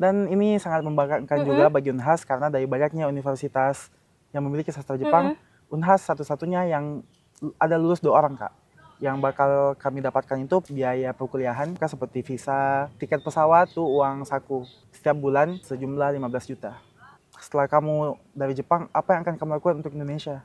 Dan ini sangat membanggakan juga bagi Unhas karena dari banyaknya universitas yang memiliki sastra Jepang, Unhas satu-satunya yang ada lulus 2 orang, Kak. Yang bakal kami dapatkan itu biaya perkuliahan, Kak, seperti visa, tiket pesawat, tuh uang saku. Setiap bulan sejumlah 15 juta. Setelah kamu dari Jepang, apa yang akan kamu lakukan untuk Indonesia?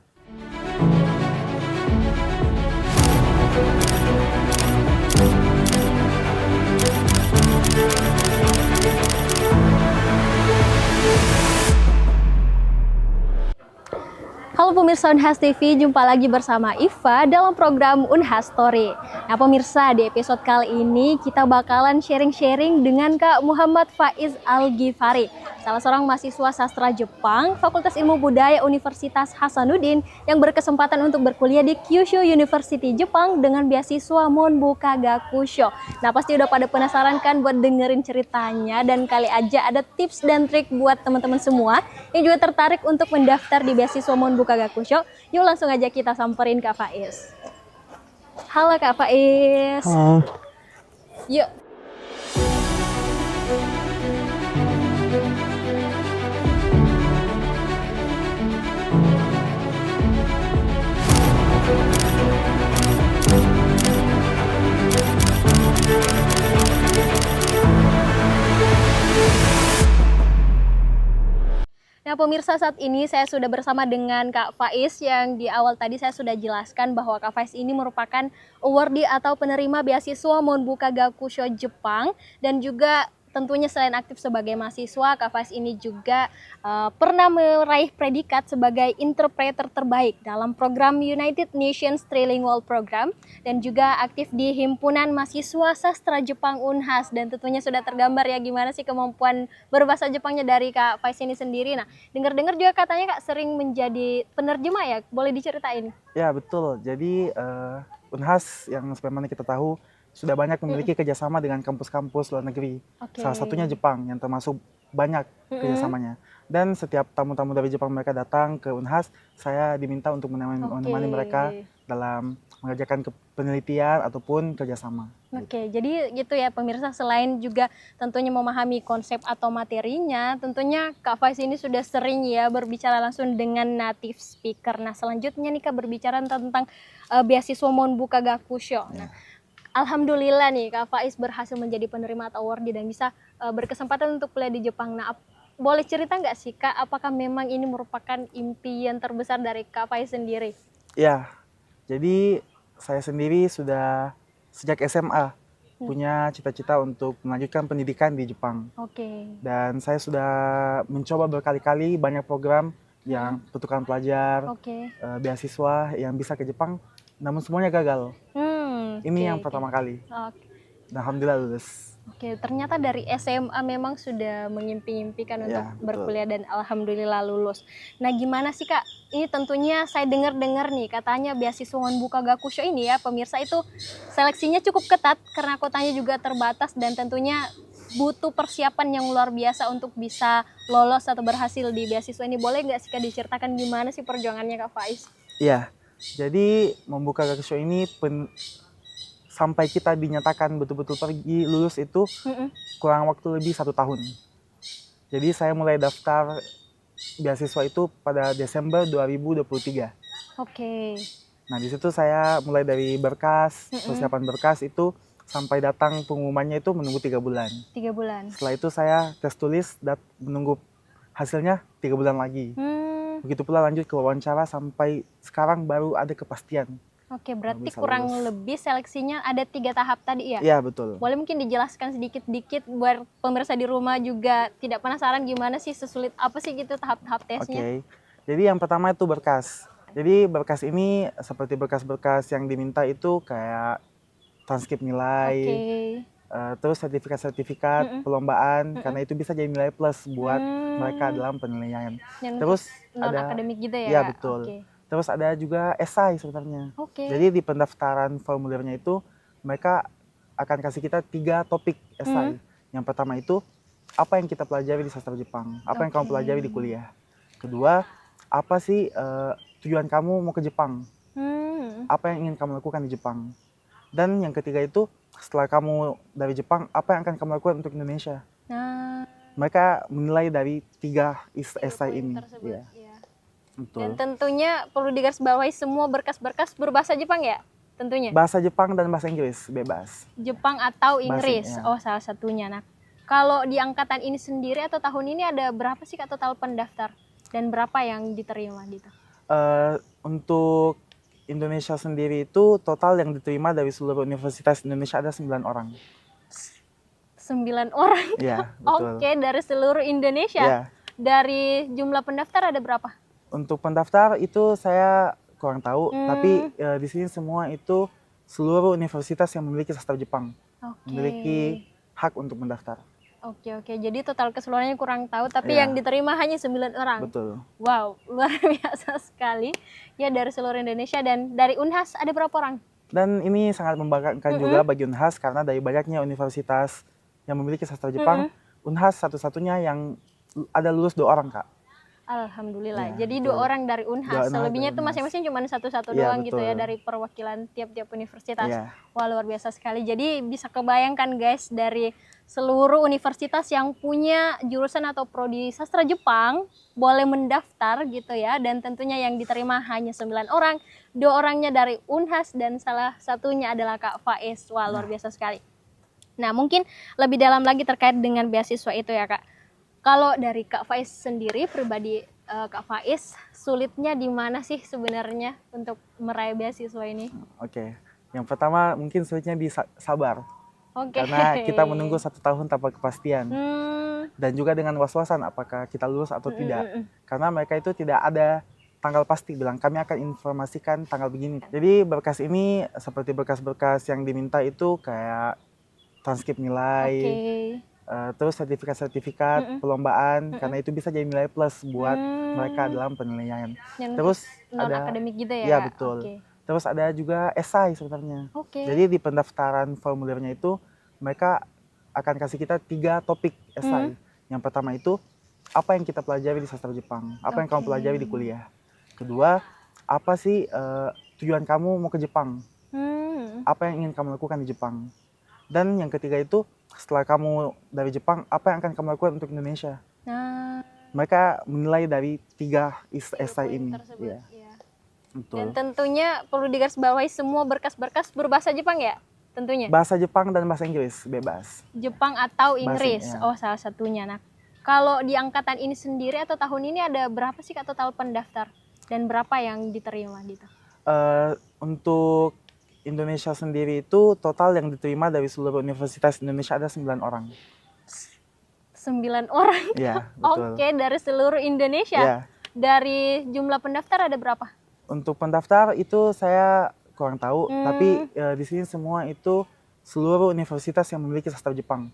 Halo pemirsa Unhas TV, jumpa lagi bersama Iva dalam program Unhas Story. Nah pemirsa, di episode kali ini kita bakalan sharing-sharing dengan Kak Muhammad Faiz Al-Ghifari, salah seorang mahasiswa sastra Jepang, Fakultas Ilmu Budaya Universitas Hasanuddin yang berkesempatan untuk berkuliah di Kyushu University Jepang dengan beasiswa Monbuka Gakusho. Nah pasti udah pada penasaran kan buat dengerin ceritanya, dan kali aja ada tips dan trik buat teman-teman semua yang juga tertarik untuk mendaftar di beasiswa Monbuka Gakusho. Yuk langsung aja kita samperin Kak Faiz. Halo Kak Faiz. Halo. Yuk. Nah pemirsa, saat ini saya sudah bersama dengan Kak Faiz yang di awal tadi saya sudah jelaskan bahwa Kak Faiz ini merupakan awardee atau penerima beasiswa Monbuka Gakusho Jepang, dan juga tentunya selain aktif sebagai mahasiswa, Kak Faiz ini juga pernah meraih predikat sebagai interpreter terbaik dalam program United Nations Trilingual Program, dan juga aktif di Himpunan Mahasiswa Sastra Jepang Unhas. Dan tentunya sudah tergambar ya gimana sih kemampuan berbahasa Jepangnya dari Kak Faiz ini sendiri. Nah, dengar-dengar juga katanya Kak sering menjadi penerjemah ya, boleh diceritain? Ya betul, jadi Unhas yang sebagaimana kita tahu sudah banyak memiliki kerjasama dengan kampus-kampus luar negeri. Salah satunya Jepang yang termasuk banyak kerjasamanya. Dan setiap tamu-tamu dari Jepang mereka datang ke Unhas, saya diminta untuk menemani mereka dalam mengerjakan penelitian ataupun kerjasama. Oke, jadi gitu ya pemirsa, selain juga tentunya memahami konsep atau materinya, tentunya Kak Faiz ini sudah sering ya berbicara langsung dengan native speaker. Nah selanjutnya nih Kak, berbicara tentang beasiswa Monbuka Gakusho. Nah, alhamdulillah nih Kak Faiz berhasil menjadi penerima atau awardee dan bisa berkesempatan untuk kuliah di Jepang. Nah boleh cerita nggak sih Kak, apakah memang ini merupakan impian terbesar dari Kak Faiz sendiri? Ya, jadi saya sendiri sudah sejak SMA punya cita-cita untuk melanjutkan pendidikan di Jepang. Dan saya sudah mencoba berkali-kali banyak program yang pertukaran pelajar, beasiswa yang bisa ke Jepang, namun semuanya gagal. Ini yang pertama kali. Dan alhamdulillah lulus. Oke, ternyata dari SMA memang sudah mengimpi-impikan untuk berkuliah dan alhamdulillah lulus. Nah gimana sih Kak, ini tentunya saya dengar-dengar nih katanya beasiswa Monbuka Gakusho ini ya pemirsa itu seleksinya cukup ketat karena kotanya juga terbatas, dan tentunya butuh persiapan yang luar biasa untuk bisa lolos atau berhasil di beasiswa ini. Boleh nggak sih Kak diceritakan gimana sih perjuangannya Kak Faiz? Iya, jadi Monbuka Gakusho ini sampai kita dinyatakan betul-betul pergi lulus itu kurang waktu lebih 1 tahun. Jadi saya mulai daftar beasiswa itu pada Desember 2023. Nah di situ saya mulai dari berkas, persiapan berkas itu sampai datang pengumumannya itu menunggu 3 bulan. 3 bulan. Setelah itu saya tes tulis dan menunggu hasilnya 3 bulan lagi. Begitu pula lanjut ke wawancara sampai sekarang baru ada kepastian. Oke, berarti kurang lebih seleksinya ada 3 tahap tadi ya? Iya, betul. Boleh mungkin dijelaskan sedikit-sedikit buat pemirsa di rumah juga tidak penasaran gimana sih, sesulit apa sih gitu tahap-tahap tesnya? Jadi yang pertama itu berkas. Jadi berkas ini seperti berkas-berkas yang diminta itu kayak transkrip nilai, terus sertifikat-sertifikat perlombaan, karena itu bisa jadi nilai plus buat mereka dalam penilaian. Terus ada akademik gitu ya? Iya, betul. Terus ada juga esai sebenarnya. Jadi di pendaftaran formulirnya itu mereka akan kasih kita 3 topik esai. Yang pertama itu apa yang kita pelajari di sastra Jepang, apa yang kamu pelajari di kuliah. Kedua, apa sih tujuan kamu mau ke Jepang, apa yang ingin kamu lakukan di Jepang. Dan yang ketiga itu setelah kamu dari Jepang, apa yang akan kamu lakukan untuk Indonesia. mereka menilai dari 3 esai ini. Tersebut, Iya, ya. betul. Dan tentunya perlu digarisbawahi semua berkas-berkas berbahasa Jepang ya? Tentunya. Bahasa Jepang dan bahasa Inggris bebas. Jepang atau Inggris. ya. Oh, salah satunya. Nah, kalau di angkatan ini sendiri atau tahun ini ada berapa sih Kak total pendaftar dan berapa yang diterima gitu? Untuk Indonesia sendiri itu total yang diterima dari seluruh universitas Indonesia ada 9 orang. 9 orang. Iya, betul. Oke, dari seluruh Indonesia. Iya. Dari jumlah pendaftar ada berapa? Untuk pendaftar itu saya kurang tahu, tapi di sini semua itu seluruh universitas yang memiliki sastra Jepang memiliki hak untuk mendaftar. Oke. Jadi total keseluruhannya kurang tahu, tapi Iya. yang diterima hanya 9 orang. Betul. Wow, luar biasa sekali. Ya, dari seluruh Indonesia. Dan dari Unhas ada berapa orang? Dan ini sangat membanggakan juga bagi Unhas karena dari banyaknya universitas yang memiliki sastra Jepang, Unhas satu-satunya yang ada lulus 2 orang, Kak. Alhamdulillah. Ya, Jadi betul. 2 orang dari Unhas. Selebihnya itu masing-masing cuma satu-satu Ya, doang gitu ya betul. dari perwakilan tiap-tiap universitas. Ya. Wah, luar biasa sekali. Jadi bisa kebayangkan guys, dari seluruh universitas yang punya jurusan atau prodi sastra Jepang boleh mendaftar gitu ya. Dan tentunya yang diterima hanya 9 orang. 2 orangnya dari Unhas dan salah satunya adalah Kak Faiz. Wah, luar biasa sekali. Nah, mungkin lebih dalam lagi terkait dengan beasiswa itu ya Kak. Kalau dari Kak Faiz sendiri, pribadi Kak Faiz, sulitnya di mana sih sebenarnya untuk meraih beasiswa ini? Oke. Yang pertama mungkin sulitnya di sabar. Oke. Karena kita menunggu 1 tahun tanpa kepastian. Dan juga dengan was-wasan apakah kita lulus atau tidak. Karena mereka itu tidak ada tanggal pasti bilang kami akan informasikan tanggal begini. Jadi berkas ini seperti berkas-berkas yang diminta itu kayak transkrip nilai, terus sertifikat-sertifikat perlombaan, karena itu bisa jadi nilai plus buat mereka dalam penilaian. Terus ada akademik gitu ya? Iya, betul. Terus ada juga esai sebenarnya. Jadi di pendaftaran formulirnya itu mereka akan kasih kita 3 topik esai. Yang pertama itu apa yang kita pelajari di sastra Jepang, apa yang kamu pelajari di kuliah. Kedua, apa sih tujuan kamu mau ke Jepang, apa yang ingin kamu lakukan di Jepang. Dan yang ketiga itu setelah kamu dari Jepang, apa yang akan kamu lakukan untuk Indonesia. Mereka menilai dari 3 esai ini. Ya. Betul. Dan tentunya perlu digarisbawahi semua berkas-berkas berbahasa Jepang ya? Tentunya. Bahasa Jepang dan bahasa Inggris bebas. Jepang atau Inggris. Ya. Oh, salah satunya. Nah, kalau di angkatan ini sendiri atau tahun ini ada berapa sih Kak total pendaftar dan berapa yang diterima gitu? Untuk Indonesia sendiri itu total yang diterima dari seluruh universitas Indonesia ada 9 orang. 9 orang? Iya, betul. Oke, dari seluruh Indonesia? Ya. Dari jumlah pendaftar ada berapa? Untuk pendaftar itu saya kurang tahu, tapi di sini semua itu seluruh universitas yang memiliki sastra Jepang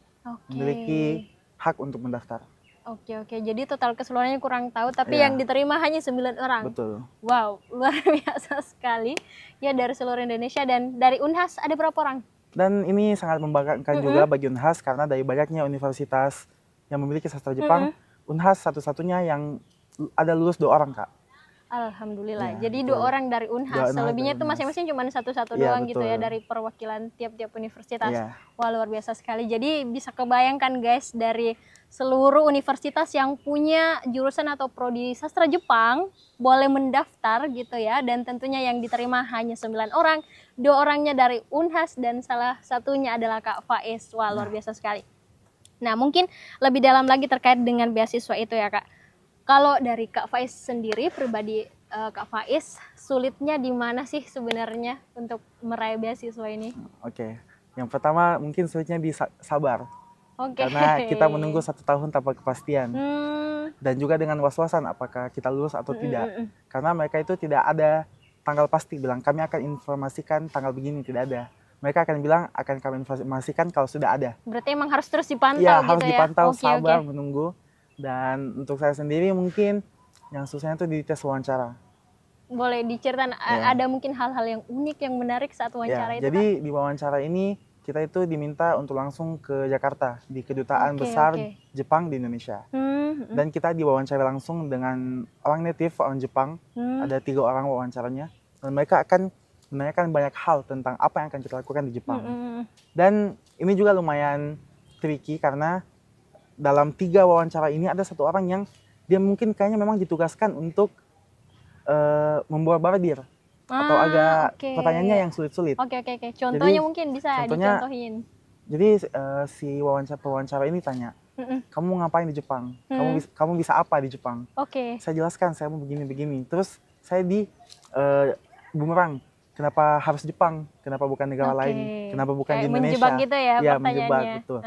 memiliki hak untuk mendaftar. Oke. Jadi total keseluruhannya kurang tahu, tapi yang diterima hanya 9 orang. Betul. Wow, luar biasa sekali. Ya, dari seluruh Indonesia. Dan dari Unhas ada berapa orang? Dan ini sangat membanggakan juga bagi Unhas karena dari banyaknya universitas yang memiliki sastra Jepang, Unhas satu-satunya yang ada lulus 2 orang, Kak. Alhamdulillah. Ya, jadi betul. 2 orang dari Unhas. Selebihnya itu masing-masing cuma satu-satu doang gitu ya dari perwakilan tiap-tiap universitas. Wah, luar biasa sekali. Jadi bisa kebayangkan guys, dari seluruh universitas yang punya jurusan atau prodi sastra Jepang boleh mendaftar gitu ya. Dan tentunya yang diterima hanya 9 orang. 2 orangnya dari Unhas dan salah satunya adalah Kak Faiz. Wah, luar biasa sekali. Nah, mungkin lebih dalam lagi terkait dengan beasiswa itu ya Kak. Kalau dari Kak Faiz sendiri, pribadi Kak Faiz, sulitnya di mana sih sebenarnya untuk meraih beasiswa ini? Oke. Yang pertama mungkin sulitnya di sabar. Karena kita menunggu 1 tahun tanpa kepastian. Dan juga dengan was-wasan apakah kita lulus atau tidak. Karena mereka itu tidak ada tanggal pasti bilang kami akan informasikan tanggal begini, tidak ada. Mereka akan bilang akan kami informasikan kalau sudah ada. Berarti emang harus terus dipantau gitu ya? Harus dipantau, sabar, menunggu. Dan untuk saya sendiri mungkin yang susahnya itu di tes wawancara. Boleh diceritakan ada mungkin hal-hal yang unik, yang menarik saat wawancara itu? Jadi di wawancara ini kita itu diminta untuk langsung ke Jakarta di Kedutaan Besar Jepang di Indonesia. Dan kita diwawancara langsung dengan orang native, orang Jepang. Ada 3 orang wawancaranya. Dan mereka akan menanyakan banyak hal tentang apa yang akan kita lakukan di Jepang. Dan ini juga lumayan tricky karena dalam 3 wawancara ini ada 1 orang yang dia mungkin kayaknya memang ditugaskan untuk membuat bardir atau agak oke. pertanyaannya yang sulit-sulit. Oke. Contohnya Jadi, mungkin bisa contohnya, dicontohin. Jadi si pewawancara ini tanya, kamu ngapain di Jepang? Kamu bisa apa di Jepang? Oke. Saya jelaskan, saya mau begini. Terus saya di bumerang, kenapa harus Jepang? Kenapa bukan negara lain? Kenapa bukan Kayak di Indonesia? menjebak gitu ya Ya, pertanyaannya. menjebak, betul.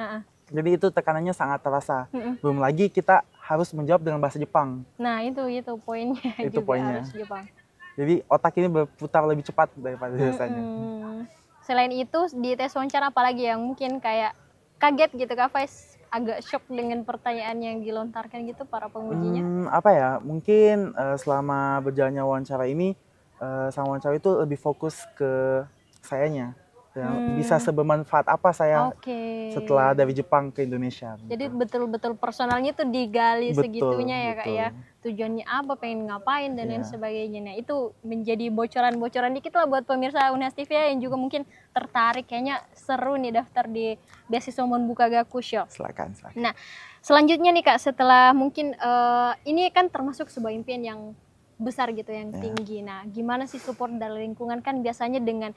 Jadi itu tekanannya sangat terasa. Belum lagi kita harus menjawab dengan bahasa Jepang. Nah itu poinnya. Itu juga poinnya. harus Jepang. Jadi otak ini berputar lebih cepat daripada biasanya. Selain itu di tes wawancara apalagi yang mungkin kayak kaget gitu Kak Faiz, agak shock dengan pertanyaan yang dilontarkan gitu para pengujinya? Apa ya, mungkin selama berjalannya wawancara ini, sama wawancara itu lebih fokus ke sayanya. Bisa sebermanfaat apa saya setelah dari Jepang ke Indonesia. Jadi gitu. betul-betul personalnya tuh digali segitunya ya Kak betul. ya. Tujuannya apa, pengen ngapain dan lain sebagainya. Nah itu menjadi bocoran-bocoran dikit lah buat pemirsa Unhas TV ya, yang juga mungkin tertarik, kayaknya seru nih daftar di beasiswa Monbuka Gakusho. Silakan. Nah selanjutnya nih Kak, setelah mungkin ini kan termasuk sebuah impian yang besar gitu, yang tinggi. Nah gimana sih support dari lingkungan? Kan biasanya dengan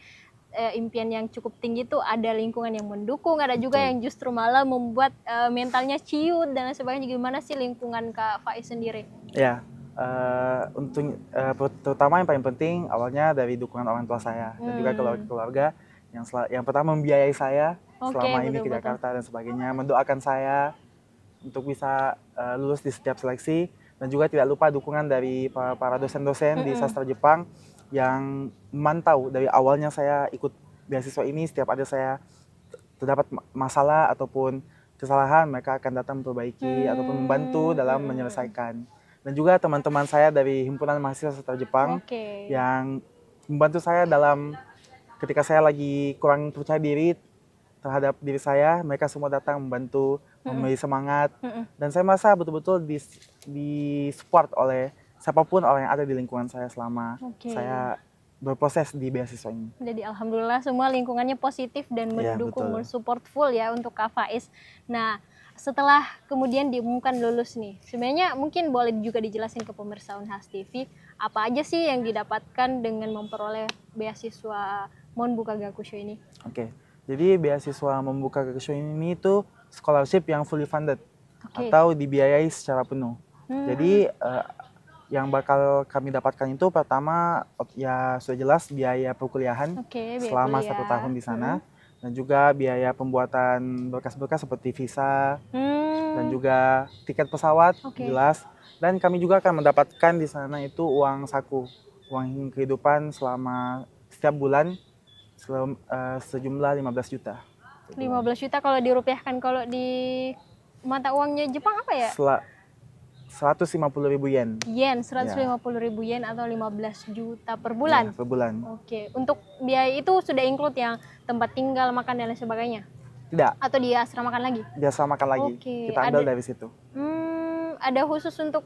impian yang cukup tinggi itu ada lingkungan yang mendukung, ada juga yang justru malah membuat mentalnya ciut dan lain sebagainya. Gimana sih lingkungan Kak Faiz sendiri? Ya, untuk terutama yang paling penting awalnya dari dukungan orang tua saya dan juga keluarga yang pertama membiayai saya selama ini ke Jakarta dan sebagainya, mendoakan saya untuk bisa lulus di setiap seleksi, dan juga tidak lupa dukungan dari para dosen-dosen di sastra Jepang yang memantau dari awalnya saya ikut beasiswa ini. Setiap ada saya terdapat masalah ataupun kesalahan, mereka akan datang memperbaiki ataupun membantu dalam menyelesaikan. Dan juga teman-teman saya dari himpunan mahasiswa sastra Jepang yang membantu saya dalam ketika saya lagi kurang percaya diri terhadap diri saya, mereka semua datang membantu, memberi semangat, dan saya merasa betul-betul di support oleh siapapun orang yang ada di lingkungan saya selama saya berproses di beasiswa ini. Jadi alhamdulillah semua lingkungannya positif dan mendukung, mensupport full ya untuk Kak Faiz. Nah setelah kemudian diumumkan lulus nih, sebenarnya mungkin boleh juga dijelasin ke pemirsa Unhas TV, apa aja sih yang didapatkan dengan memperoleh beasiswa Monbuka Gakusho ini? Oke, jadi beasiswa Monbuka Gakusho ini itu scholarship yang fully funded atau dibiayai secara penuh. Jadi yang bakal kami dapatkan itu pertama ya sudah jelas biaya perkuliahan selama 1 tahun di sana, dan juga biaya pembuatan berkas-berkas seperti visa dan juga tiket pesawat jelas, dan kami juga akan mendapatkan di sana itu uang saku, uang kehidupan selama setiap bulan sejumlah 15 juta. 15 juta kalau dirupiahkan, kalau di mata uangnya Jepang apa ya? 150.000 yen. 150.000 yen atau 15 juta per bulan? Ya, per bulan. Oke, untuk biaya itu sudah include yang tempat tinggal, makan dan lain sebagainya? Tidak. Atau diasramakan lagi? Diasramakan lagi. Kita ambil dari situ. Ada khusus untuk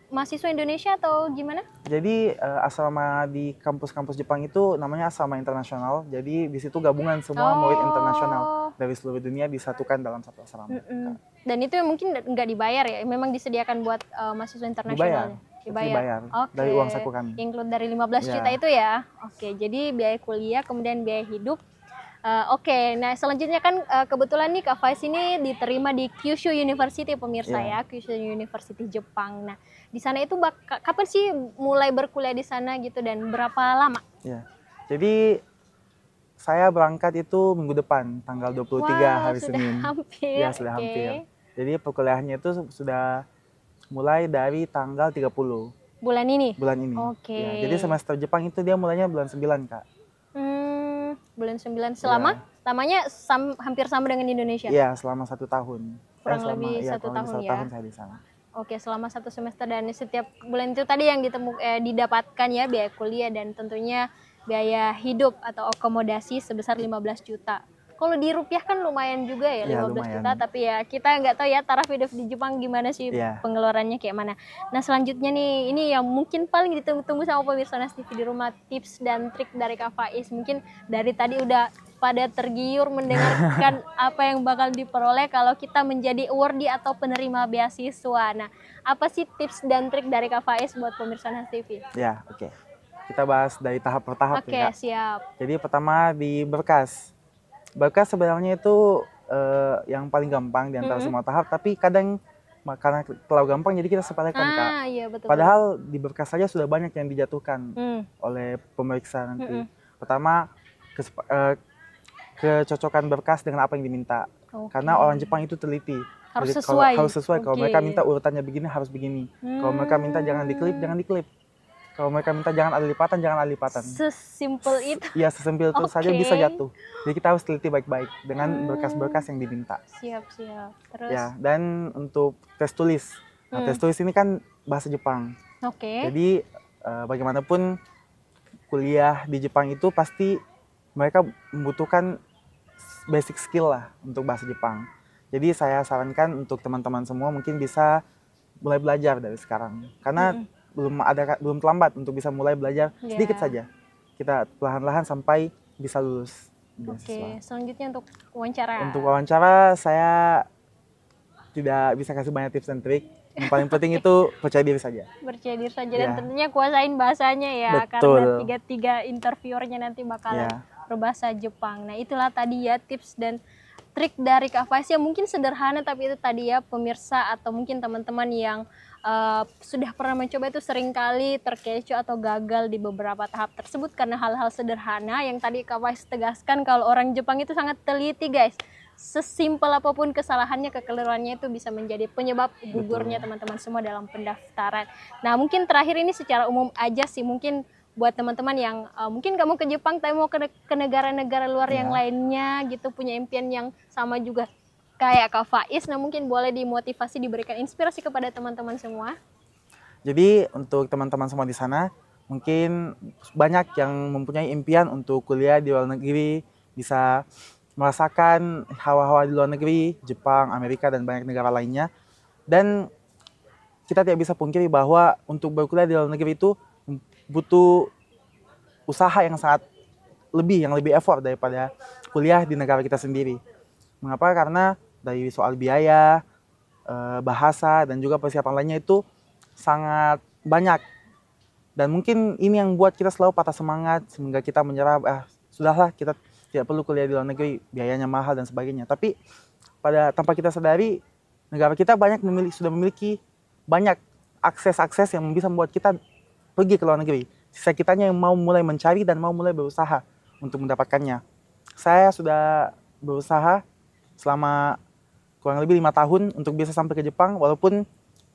mahasiswa Indonesia atau gimana? Jadi asrama di kampus-kampus Jepang itu namanya asrama internasional. Jadi di situ gabungan semua murid internasional dari seluruh dunia disatukan dalam satu asrama. Dan itu mungkin nggak dibayar ya? Memang disediakan buat mahasiswa internasional? Dibayar. Dari uang saku kami. Include dari 15 juta itu ya? Oke, jadi biaya kuliah, kemudian biaya hidup. Nah selanjutnya kan kebetulan nih Kak Faiz ini diterima di Kyushu University pemirsa ya, Kyushu University Jepang. Nah di sana itu kapan sih mulai berkuliah di sana gitu dan berapa lama? Ya, jadi saya berangkat itu minggu depan tanggal 23 hari Senin. Hampir. Ya sudah hampir. Jadi perkuliahannya itu sudah mulai dari tanggal 30. Bulan ini? Bulan ini. Ya, jadi semester Jepang itu dia mulainya bulan 9 Kak. Bulan 9 lamanya hampir sama dengan Indonesia? Iya, selama 1 tahun. Kurang lebih 1 tahun ya? Tahun saya di sana. Oke, selama 1 semester, dan setiap bulan itu tadi yang didapatkan ya biaya kuliah dan tentunya biaya hidup atau akomodasi sebesar 15 juta. Kalau di rupiah kan lumayan juga ya, Iya, 15 lumayan. juta, tapi ya kita nggak tahu ya taraf hidup di Jepang gimana sih, Iya. pengeluarannya kayak mana. Nah selanjutnya nih, ini yang mungkin paling ditunggu-tunggu sama pemirsa Nas TV di rumah, tips dan trik dari Kak Faiz. Mungkin dari tadi udah pada tergiur mendengarkan apa yang bakal diperoleh kalau kita menjadi awardee atau penerima beasiswa. Nah, apa sih tips dan trik dari Kak Faiz buat pemirsa Nas TV? Ya, oke. Kita bahas dari tahap per tahap Oke, ya, Kak. siap. Jadi pertama di berkas. Berkas sebenarnya itu yang paling gampang di antara semua tahap, tapi kadang karena terlalu gampang jadi kita sepelekan, Kak. Iya betul. Padahal di berkas saja sudah banyak yang dijatuhkan oleh pemeriksa nanti. Pertama, kecocokan berkas dengan apa yang diminta. Oke. Karena orang Jepang itu teliti. Harus Jadi sesuai. Harus sesuai. Kalau Oke. mereka minta urutannya begini, harus begini. Kalau mereka minta jangan diklip, jangan diklip. Kalau mereka minta jangan ada lipatan, jangan ada lipatan. Sesimpel itu. Iya, sesimpel itu saja Oke. bisa jatuh. Jadi kita harus teliti baik-baik dengan berkas-berkas yang diminta. Siap. Terus? Ya, dan untuk tes tulis. Nah, tes tulis ini kan bahasa Jepang. Oke. Jadi bagaimanapun kuliah di Jepang itu pasti mereka membutuhkan basic skill lah untuk bahasa Jepang. Jadi saya sarankan untuk teman-teman semua mungkin bisa mulai belajar dari sekarang. Karena belum terlambat untuk bisa mulai belajar sedikit saja. Kita perlahan-lahan sampai bisa lulus beasiswa. Oke, selanjutnya untuk wawancara. Untuk wawancara saya tidak bisa kasih banyak tips dan trik. Yang paling penting itu percaya diri saja. Percaya diri saja dan Ya. tentunya kuasain bahasanya ya. Betul. Karena tiga interviewernya nanti bakalan Ya. berbahasa Jepang. Nah itulah tadi ya tips dan trik dari Kak Faiz yang mungkin sederhana, tapi itu tadi ya pemirsa atau mungkin teman-teman yang sudah pernah mencoba itu seringkali terkecoh atau gagal di beberapa tahap tersebut karena hal-hal sederhana yang tadi Kak Faiz tegaskan kalau orang Jepang itu sangat teliti guys. Sesimpel apapun kesalahannya, kekeliruannya itu bisa menjadi penyebab gugurnya teman-teman semua dalam pendaftaran. Nah mungkin terakhir ini secara umum aja sih, mungkin buat teman-teman yang mungkin gak mau ke Jepang tapi mau ke negara-negara luar yang lainnya gitu, punya impian yang sama juga kayak Kak Faiz. Nah mungkin boleh dimotivasi, diberikan inspirasi kepada teman-teman semua. Jadi untuk teman-teman semua di sana mungkin banyak yang mempunyai impian untuk kuliah di luar negeri, bisa merasakan hawa-hawa di luar negeri, Jepang, Amerika, dan banyak negara lainnya. Dan kita tidak bisa pungkiri bahwa untuk berkuliah di luar negeri itu butuh usaha yang sangat yang lebih effort daripada kuliah di negara kita sendiri. Mengapa? Karena dari soal biaya, bahasa, dan juga persiapan lainnya itu sangat banyak. Dan mungkin ini yang buat kita selalu patah semangat, sehingga kita menyerah, sudahlah kita tidak perlu kuliah di luar negeri, biayanya mahal dan sebagainya. Tapi tanpa kita sadari, negara kita sudah memiliki banyak akses-akses yang bisa membuat kita pergi ke luar negeri. Sisa kitanya yang mau mulai mencari dan mau mulai berusaha untuk mendapatkannya. Saya sudah berusaha selama kurang lebih 5 tahun untuk bisa sampai ke Jepang, walaupun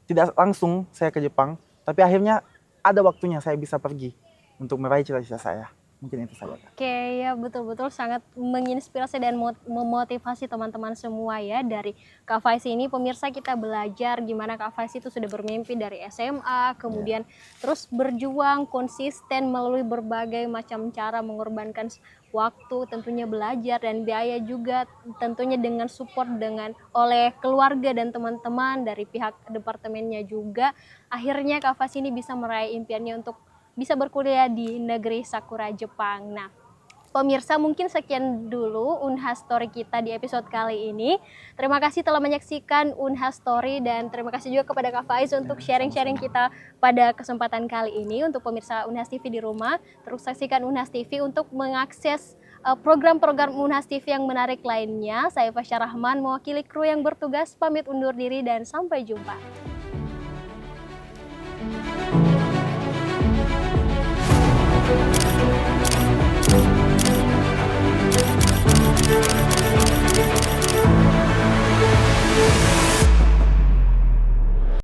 tidak langsung saya ke Jepang, tapi akhirnya ada waktunya saya bisa pergi untuk meraih cita-cita saya. Mungkin itu saja. Oke, ya betul-betul sangat menginspirasi dan memotivasi teman-teman semua ya. Dari Kak Faiz ini pemirsa kita belajar gimana Kak Faiz itu sudah bermimpi dari SMA, kemudian terus berjuang konsisten melalui berbagai macam cara, mengorbankan waktu, tentunya belajar dan biaya juga, tentunya dengan support oleh keluarga dan teman-teman dari pihak departemennya juga. Akhirnya Kak Faiz ini bisa meraih impiannya untuk bisa berkuliah di negeri Sakura Jepang. Nah, pemirsa mungkin sekian dulu Unhas Story kita di episode kali ini. Terima kasih telah menyaksikan Unhas Story dan terima kasih juga kepada Kak Faiz untuk sharing-sharing kita pada kesempatan kali ini. Untuk pemirsa Unhas TV di rumah, terus saksikan Unhas TV untuk mengakses program-program Unhas TV yang menarik lainnya. Saya Fasya Rahman mewakili kru yang bertugas pamit undur diri dan sampai jumpa.